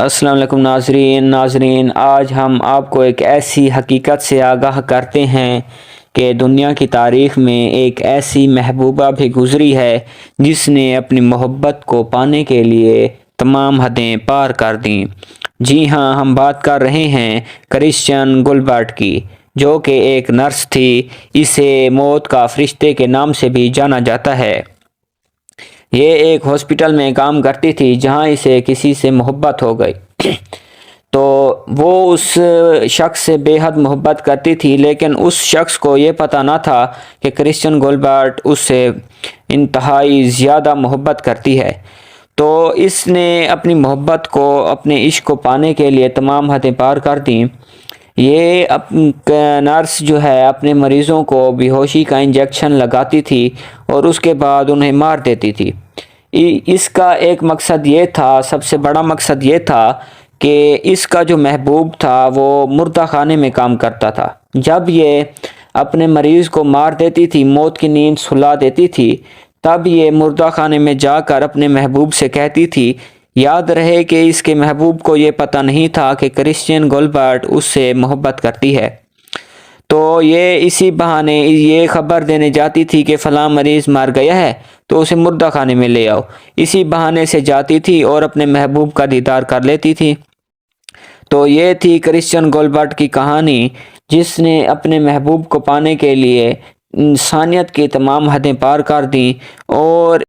السلام علیکم ناظرین، آج ہم آپ کو ایک ایسی حقیقت سے آگاہ کرتے ہیں کہ دنیا کی تاریخ میں ایک ایسی محبوبہ بھی گزری ہے جس نے اپنی محبت کو پانے کے لیے تمام حدیں پار کر دیں۔ جی ہاں، ہم بات کر رہے ہیں کرسچن گلبرٹ کی، جو کہ ایک نرس تھی۔ اسے موت کا فرشتے کے نام سے بھی جانا جاتا ہے۔ یہ ایک ہاسپٹل میں کام کرتی تھی جہاں اسے کسی سے محبت ہو گئی تو وہ اس شخص سے بے حد محبت کرتی تھی، لیکن اس شخص کو یہ پتہ نہ تھا کہ کرسچن گولبرٹ اس سے انتہائی زیادہ محبت کرتی ہے۔ تو اس نے اپنی محبت کو، اپنے عشق کو پانے کے لیے تمام حدیں پار کر دیں۔ یہ نرس جو ہے اپنے مریضوں کو بے ہوشی کا انجیکشن لگاتی تھی اور اس کے بعد انہیں مار دیتی تھی۔ اس کا ایک مقصد یہ تھا، سب سے بڑا مقصد یہ تھا کہ اس کا جو محبوب تھا وہ مردہ خانے میں کام کرتا تھا۔ جب یہ اپنے مریض کو مار دیتی تھی، موت کی نیند سلا دیتی تھی، تب یہ مردہ خانے میں جا کر اپنے محبوب سے کہتی تھی۔ یاد رہے کہ اس کے محبوب کو یہ پتہ نہیں تھا کہ کرسچن گولبرٹ اس سے محبت کرتی ہے، تو یہ اسی بہانے یہ خبر دینے جاتی تھی کہ فلاں مریض مر گیا ہے تو اسے مردہ خانے میں لے آؤ۔ اسی بہانے سے جاتی تھی اور اپنے محبوب کا دیدار کر لیتی تھی۔ تو یہ تھی کرسچن گولبرٹ کی کہانی، جس نے اپنے محبوب کو پانے کے لیے انسانیت کی تمام حدیں پار کر دیں اور